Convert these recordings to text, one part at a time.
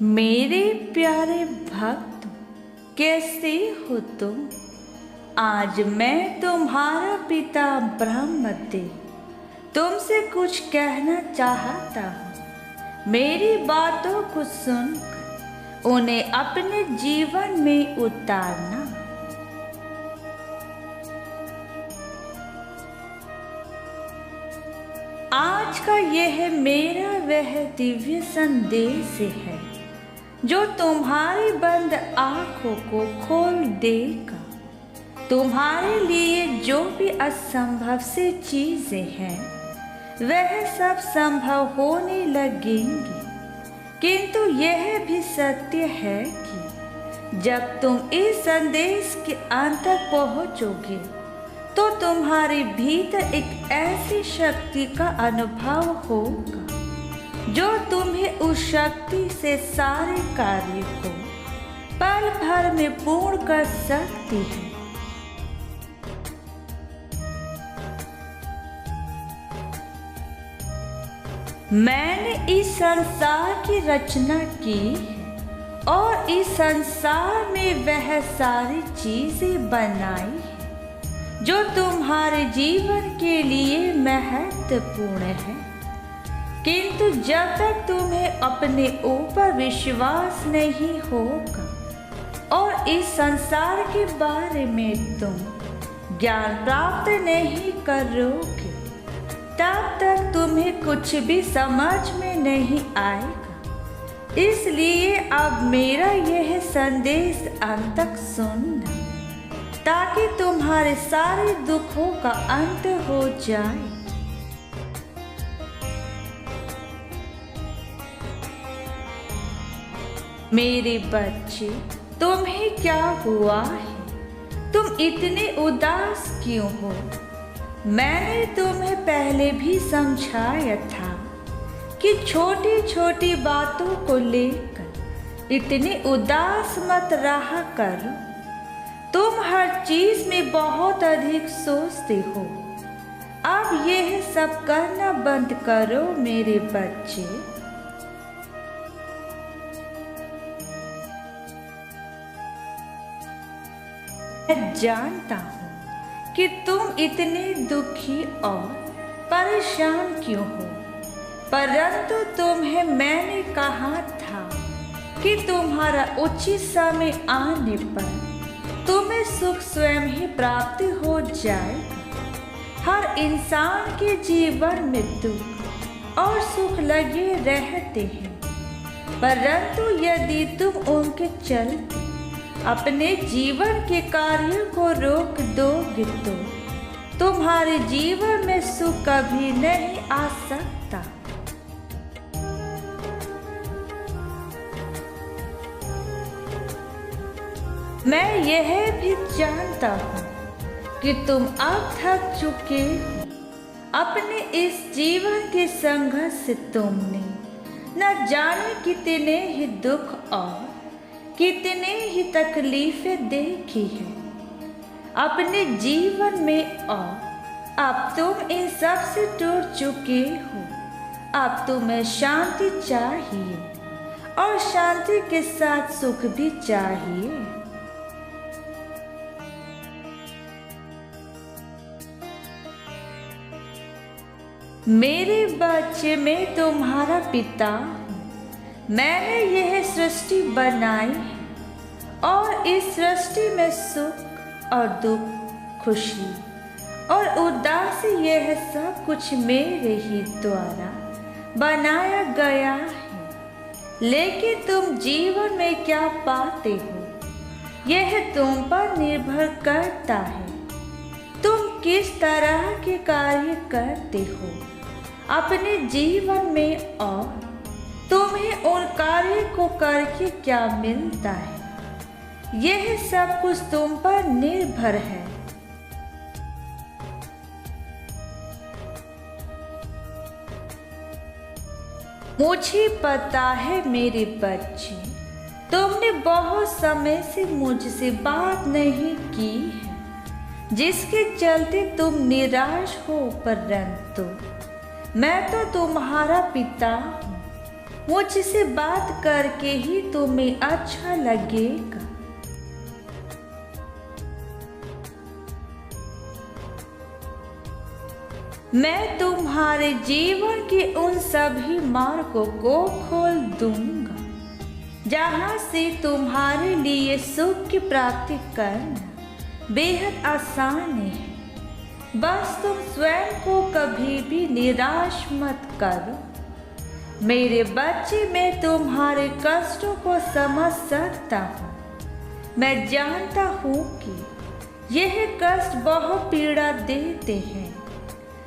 मेरे प्यारे भक्त, कैसे हो तुम? आज मैं तुम्हारा पिता ब्रह्मदेव तुमसे कुछ कहना चाहता हूँ। मेरी बातों को सुनकर उन्हें अपने जीवन में उतारना। आज का यह मेरा वह दिव्य संदेश है जो तुम्हारी बंद आंखों को खोल देगा। तुम्हारे लिए जो भी असंभव से चीजें हैं वह सब संभव होने लगेंगी। किंतु यह भी सत्य है कि जब तुम इस संदेश के अंत तक पहुंचोगे तो तुम्हारे भीतर एक ऐसी शक्ति का अनुभव होगा जो तुम्हें उस शक्ति से सारे कार्य को पल भर में पूर्ण कर सकती है। मैंने इस संसार की रचना की है और इस संसार में वह सारी चीजें बनाई है जो तुम्हारे जीवन के लिए महत्वपूर्ण है। किंतु जब तक तुम्हें अपने ऊपर विश्वास नहीं होगा और इस संसार के बारे में तुम ज्ञान प्राप्त नहीं करोगे तब तक तुम्हें कुछ भी समझ में नहीं आएगा। इसलिए अब मेरा यह संदेश अंत तक सुनना ताकि तुम्हारे सारे दुखों का अंत हो जाए। मेरे बच्चे, तुम्हें क्या हुआ है? तुम इतने उदास क्यों हो? मैंने तुम्हें पहले भी समझाया था कि छोटी छोटी बातों को लेकर इतने उदास मत रहा करो। तुम हर चीज में बहुत अधिक सोचते हो। अब यह सब करना बंद करो मेरे बच्चे। मैं जानता हूँ कि तुम इतने दुखी और परेशान क्यों हो, परंतु तुम्हें मैंने कहा था कि तुम्हारा उचित समय आने पर तुम्हें सुख स्वयं ही प्राप्त हो जाएगा। हर इंसान के जीवन में दुख और सुख लगे रहते हैं, परंतु यदि तुम उनके चलते अपने जीवन के कार्यों को रोक दोगे तो तुम्हारे जीवन में सुख कभी नहीं आ सकता। मैं यह भी जानता हूँ कि तुम अब थक चुके हो। अपने इस जीवन के संघर्ष से तुमने न जाने कितने ही दुख और कितने ही तकलीफें देखी हैं अपने जीवन में, और अब तुम इन सब से टूट चुके हो। अब तुम्हें शांति चाहिए और शांति के साथ सुख भी चाहिए। मेरे बच्चे, मैं तुम्हारा पिता हूँ। मैंने यह सृष्टि बनाई है और इस सृष्टि में सुख और दुख, खुशी और उदासी, यह सब कुछ मेरे ही द्वारा बनाया गया है। लेकिन तुम जीवन में क्या पाते हो यह तुम पर निर्भर करता है। तुम किस तरह के कार्य करते हो अपने जीवन में और तुम्हें उन कार्य को करके क्या मिलता है, यह सब कुछ तुम पर निर्भर है। मुझे पता है मेरे बच्चे, तुमने बहुत समय से मुझसे बात नहीं की है जिसके चलते तुम निराश हो, परंतु मैं तो तुम्हारा पिता हूँ मुझसे बात करके ही तुम्हें अच्छा लगेगा। मैं तुम्हारे जीवन के उन सभी मार्गों को खोल दूंगा जहां से तुम्हारे लिए सुख की प्राप्ति करना बेहद आसान है। बस तुम स्वयं को कभी भी निराश मत करो। मेरे बच्चे, मैं तुम्हारे कष्टों को समझ सकता हूँ। मैं जानता हूँ कि यह कष्ट बहुत पीड़ा देते हैं,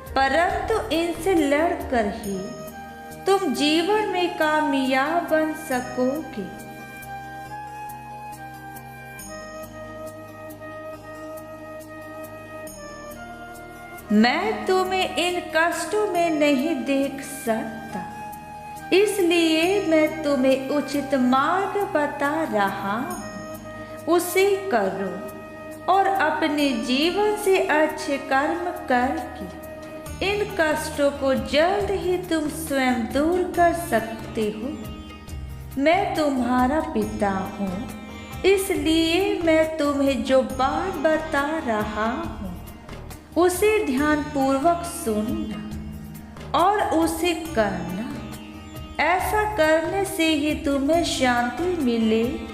परंतु इनसे लड़कर ही तुम जीवन में कामयाब बन सकोगे। मैं तुम्हें इन कष्टों में नहीं देख सकता, इसलिए मैं तुम्हें उचित मार्ग बता रहा हूँ। उसे करो और अपने जीवन से अच्छे कर्म करके इन कष्टों को जल्द ही तुम स्वयं दूर कर सकते हो। मैं तुम्हारा पिता हूँ, इसलिए मैं तुम्हें जो बात बता रहा हूँ उसे ध्यानपूर्वक सुनना और उसे करना। ऐसा करने से ही तुम्हें शांति मिलेगी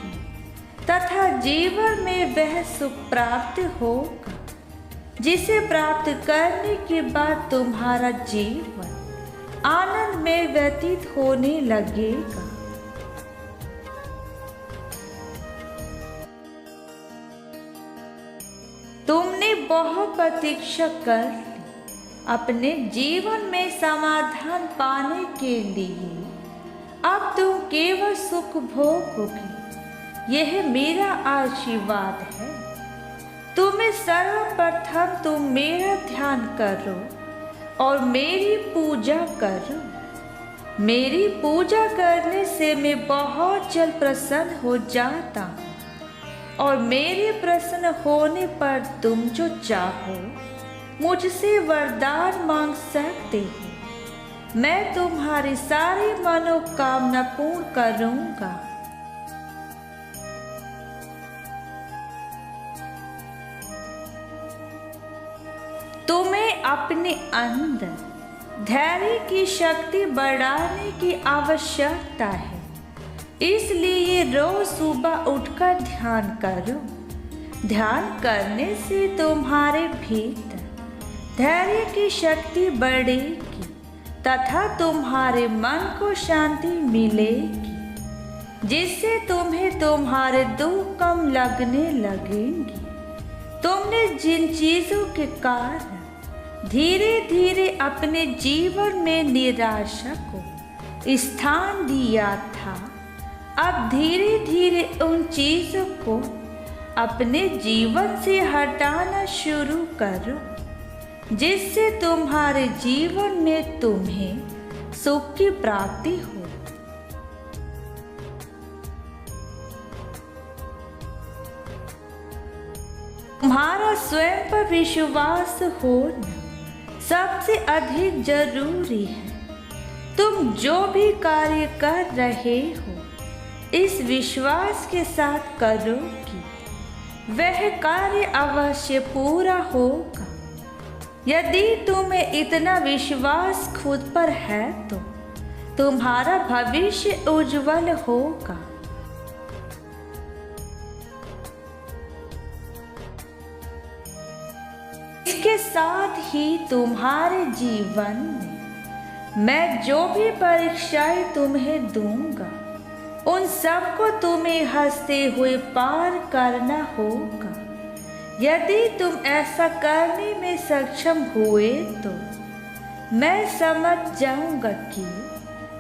तथा जीवन में वह सुख प्राप्त होगा जिसे प्राप्त करने के बाद तुम्हारा जीवन आनंद में व्यतीत होने लगेगा। तुमने बहुत प्रतीक्षा कर ली अपने जीवन में समाधान पाने के लिए। अब तुम केवल सुख भोगोगे, यह मेरा आशीर्वाद है। तुम्हें सर्वप्रथम तुम मेरा ध्यान करो और मेरी पूजा करो। मेरी पूजा करने से मैं बहुत जल्द प्रसन्न हो जाता हूँ और मेरे प्रसन्न होने पर तुम जो चाहो मुझसे वरदान मांग सकते हो। मैं तुम्हारी सारी मनोकामना पूर्ण करूँगा। तुम्हें अपने अंदर धैर्य की शक्ति बढ़ाने की आवश्यकता है, इसलिए रोज सुबह उठकर ध्यान करो। ध्यान करने से तुम्हारे भीतर धैर्य की शक्ति बढ़ेगी तथा तुम्हारे मन को शांति मिलेगी, जिससे तुम्हें तुम्हारे दुख कम लगने लगेंगे। तुमने जिन चीजों के कारण धीरे धीरे अपने जीवन में निराशा को स्थान दिया था, अब धीरे धीरे उन चीजों को अपने जीवन से हटाना शुरू करो, जिससे तुम्हारे जीवन में तुम्हें सुख की प्राप्ति हो। तुम्हारा स्वयं पर विश्वास होना सबसे अधिक जरूरी है। तुम जो भी कार्य कर रहे हो इस विश्वास के साथ करो कि वह कार्य अवश्य पूरा होगा। यदि तुम्हें इतना विश्वास खुद पर है तो तुम्हारा भविष्य उज्जवल होगा। इसके साथ ही तुम्हारे जीवन में मैं जो भी परीक्षाएं तुम्हें दूंगा उन सबको तुम्हें हंसते हुए पार करना होगा। यदि तुम ऐसा करने में सक्षम हुए तो मैं समझ जाऊंगा कि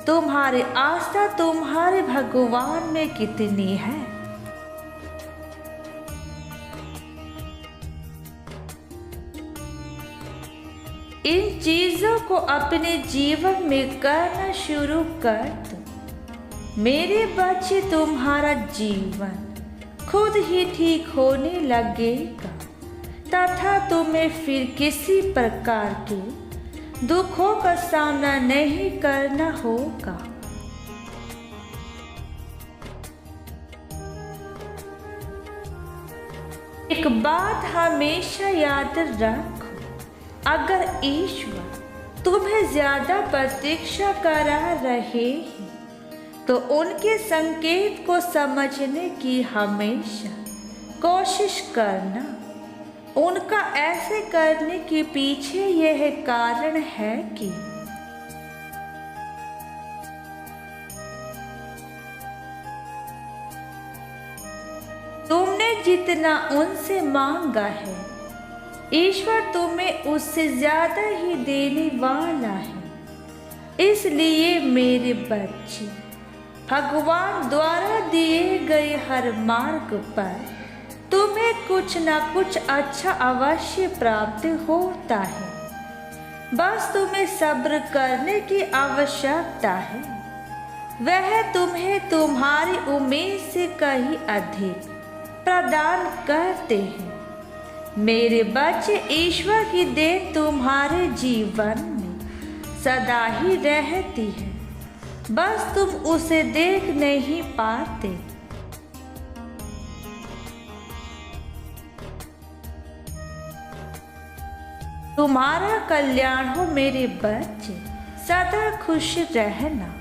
तुम्हारी आस्था तुम्हारे भगवान में कितनी है। इन चीजों को अपने जीवन में करना शुरू कर दो। मेरे बच्चे, तुम्हारा जीवन खुद ही ठीक होने लगेगा तथा तुम्हें फिर किसी प्रकार के दुखों का सामना नहीं करना होगा। एक बात हमेशा याद रखो, अगर ईश्वर तुम्हें ज्यादा प्रतीक्षा करा रहे हैं तो उनके संकेत को समझने की हमेशा कोशिश करना। उनका ऐसे करने के पीछे यह कारण है कि तुमने जितना उनसे मांगा है, ईश्वर तुम्हें उससे ज्यादा ही देने वाला है। इसलिए मेरे बच्चे, भगवान द्वारा दिए गए हर मार्ग पर तुम्हें कुछ न कुछ अच्छा अवश्य प्राप्त होता है। बस तुम्हें सब्र करने की आवश्यकता है। वह तुम्हें तुम्हारी उम्मीद से कहीं अधिक प्रदान करते हैं। मेरे बच्चे, ईश्वर की देन तुम्हारे जीवन में सदा ही रहती है, बस तुम उसे देख नहीं पाते। तुम्हारा कल्याण हो मेरे बच्चे, सदा खुश रहना।